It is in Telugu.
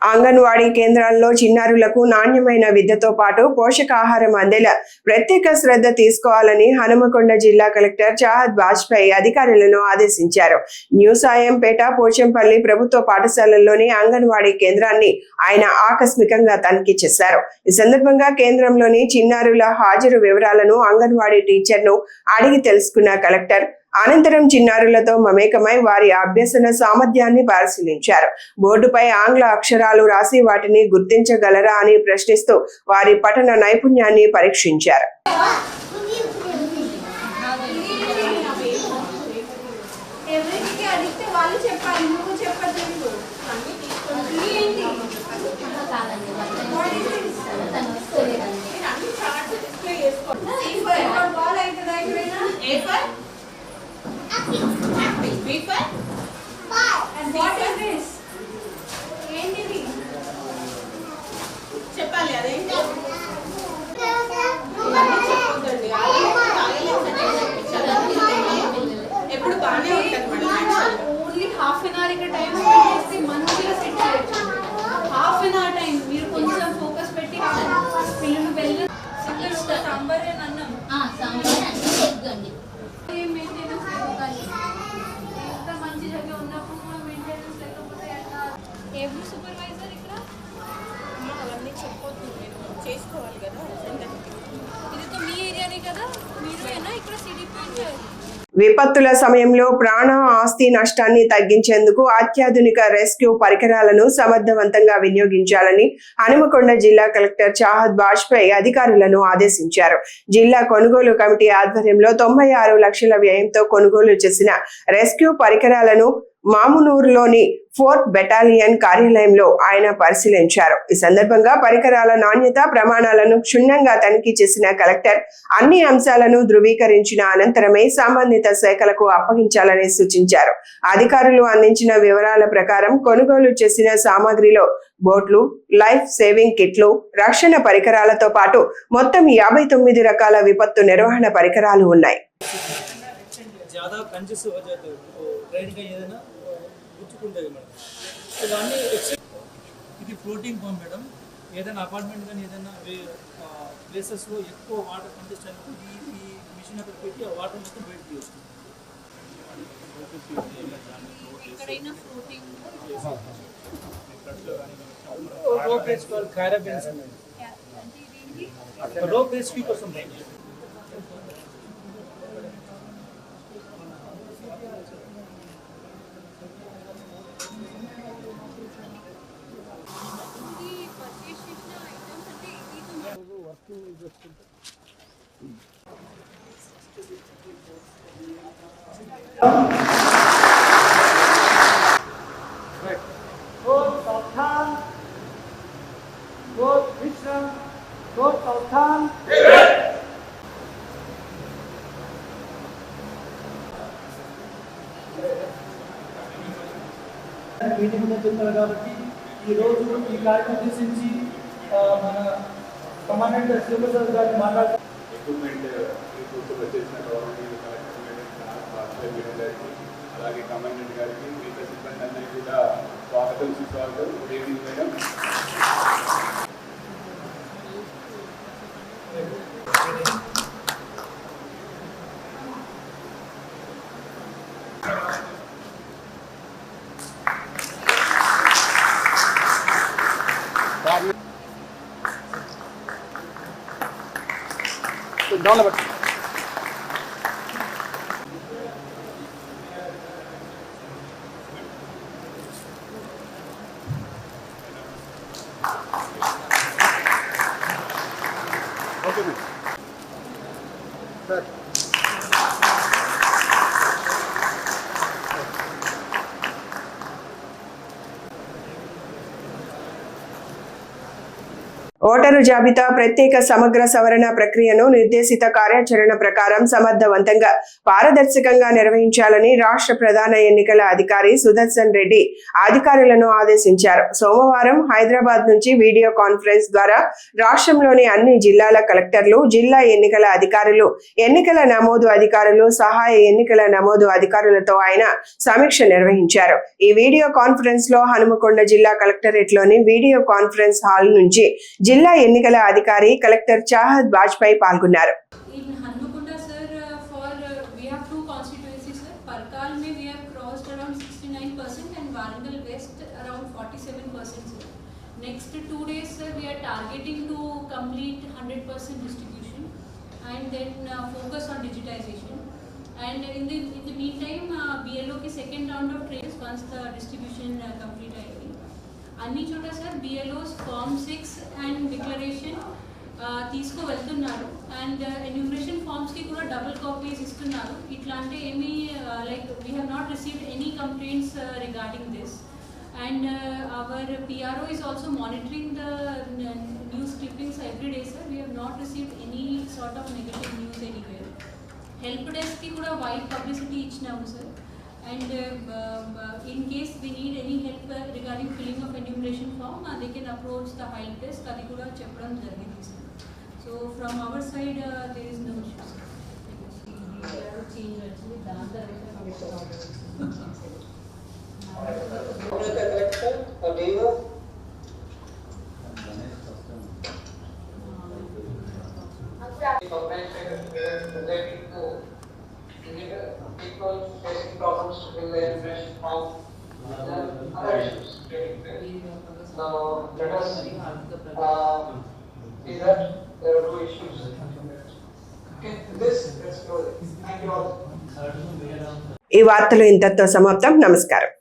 అంగన్వాడీ కేంద్రాల్లో చిన్నారులకు నాణ్యమైన విద్యతో పాటు పోషకాహారం అందేలా ప్రత్యేక శ్రద్ధ తీసుకోవాలని హనుమకొండ జిల్లా కలెక్టర్ చాహద్ వాజ్పేయి అధికారులను ఆదేశించారు. న్యూ సాయంపేట పోచంపల్లి ప్రభుత్వ పాఠశాలల్లోని అంగన్వాడీ కేంద్రాన్ని ఆయన ఆకస్మికంగా తనిఖీ చేశారు. ఈ సందర్భంగా కేంద్రంలోని చిన్నారుల హాజరు వివరాలను అంగన్వాడీ టీచర్ను అడిగి తెలుసుకున్న కలెక్టర్ అనంతరం చిన్నారులతో మమేకమై వారి అభ్యసన సామర్థ్యాన్ని పరిశీలించారు. బోర్డుపై ఆంగ్ల అక్షరాలు రాసి వాటిని గుర్తించగలరా అని ప్రశ్నిస్తూ వారి పఠన నైపుణ్యాన్ని పరీక్షించారు. And what is this? ఏంటిది చెప్పాలి అదేంటి చెప్పొద్దండి ఎప్పుడు బాగానే ఉంటుంది ఓన్లీ హాఫ్ అన్ అవర్ ఇక్కడ టైం స్పెండ్ చేస్తే మంచిగా సెట్ చేయొచ్చు. హాఫ్ అన్ అవర్ టైం మీరు కొంచెం ఫోకస్ పెట్టి పిల్లలు వెళ్ళి సింగిల్ సాంబార్ అన్నం సాంబార్ అన్నం ఎగ్గండి మెయింటెనెన్స్ లేకపోతే ఎంత మంచి జగ ఉన్నప్పుడు మెయింటెనెన్స్ లేకపోతే ఎవరు సూపర్వైజర్ ఇక్కడ అవన్నీ చెప్పొద్దు చేసుకోవాలి కదా. ఇది మీ ఏరియానే కదా మీరేనా ఇక్కడ సిడిపి. విపత్తుల సమయంలో ప్రాణ ఆస్తి నష్టాన్ని తగ్గించేందుకు అత్యాధునిక రెస్క్యూ పరికరాలను సమర్థవంతంగా వినియోగించాలని హనుమకొండ జిల్లా కలెక్టర్ చాహద్ వాజ్పేయి అధికారులను ఆదేశించారు. జిల్లా కొనుగోలు కమిటీ ఆధ్వర్యంలో 96 లక్షల వ్యయంతో కొనుగోలు చేసిన రెస్క్యూ పరికరాలను మామునూరులోని 4th బెటాలియన్ కార్యాలయంలో ఆయన పరిశీలించారు. ఈ సందర్భంగా పరికరాల నాణ్యత ప్రమాణాలను క్షుణ్ణంగా తనిఖీ చేసిన కలెక్టర్ అన్ని అంశాలను ధృవీకరించిన అనంతరమే సంబంధిత శాఖలకు అప్పగించాలని సూచించారు. అధికారులు అందించిన వివరాల ప్రకారం కొనుగోలు చేసిన సామాగ్రిలో బోట్లు, లైఫ్ సేవింగ్ కిట్లు, రక్షణ పరికరాలతో పాటు మొత్తం 59 రకాల విపత్తు నిర్వహణ పరికరాలు ఉన్నాయి. ఇది ఫ్లోటింగ్ పంప్ మేడం. ఏదైనా అపార్ట్మెంట్ కానీ ఏదైనా ప్లేసెస్లో ఎక్కువ వాటర్ కంటెస్ట్ అయినప్పుడు ఈ మిషన్ అక్కడ పెట్టి ఆ వాటర్ మొత్తం బయటకు తీస్తుంది. రోప్ వేసుకోవాలి, క్యారబిన్స్ రోప్ రెస్క్యూ కోసం మీటింగ్ చెప్తారు కాబట్టి ఈ రోజు ఈ కార్యక్రమం ఉద్దేశించి మన కమాండెంట్ శ్రీప్రసాద్ గారిని మాట్లాడుతూ అలాగే కమాండెంట్ గారికి మిగతా సిబ్బంది అందరికీ కూడా స్వాగతం సుస్వాగతం. Good evening madam. ఓటరు జాబితా ప్రత్యేక సమగ్ర సవరణ ప్రక్రియను నిర్దేశిత కార్యాచరణ ప్రకారం సమర్థవంతంగా పారదర్శకంగా నిర్వహించాలని రాష్ట్ర ప్రధాన ఎన్నికల అధికారి సుదర్శన్ రెడ్డి అధికారులను ఆదేశించారు. సోమవారం హైదరాబాద్ నుంచి వీడియో కాన్ఫరెన్స్ ద్వారా రాష్ట్రంలోని అన్ని జిల్లాల కలెక్టర్లు, జిల్లా ఎన్నికల అధికారులు, ఎన్నికల నమోదు అధికారులు, సహాయ ఎన్నికల నమోదు అధికారులతో ఆయన సమీక్ష నిర్వహించారు. ఈ వీడియో కాన్ఫరెన్స్ లో హనుమకొండ జిల్లా కలెక్టరేట్ లోని వీడియో కాన్ఫరెన్స్ హాల్ నుంచి జిల్లా ఎన్నికల అధికారి కలెక్టర్ చాహద్ బాజ్పేయి పాల్గొన్నారు. In Hanmakonda, sir, we have two constituencies, sir. Parkal mein we have crossed around 69% and Warangal West around 47%, sir. Next 2 days, sir, we are targeting to complete 100% distribution and then focus on digitization. And in the meantime, BLO ki second round of trains once the distribution complete ayindi. అన్ని చోట sir BLOs form 6 and declaration తీసుకు వెళ్తున్నారు అండ్ ఎన్యూమరేషన్ ఫార్మ్స్కి కూడా డబుల్ కాపీస్ ఇస్తున్నారు. ఇట్లా అంటే ఏమీ like we have not received any complaints regarding this and our PRO is also monitoring the news clippings every day sir. We have not received any sort of negative news anywhere. Help డెస్క్కి కూడా వైడ్ పబ్లిసిటీ ఇచ్చినాము sir. And in case we need any help regarding filling of enumeration form, they can approach the help desk. Adi kuda cheppadam jarigindi sir. So from our side, there is no issue. People facing problems with their enumeration form, other issues. So let us see that there are 2 issues. Okay, let's go. Thank you all. ఈ వార్తలు ఇంతటితో సమాప్తం. నమస్కారం.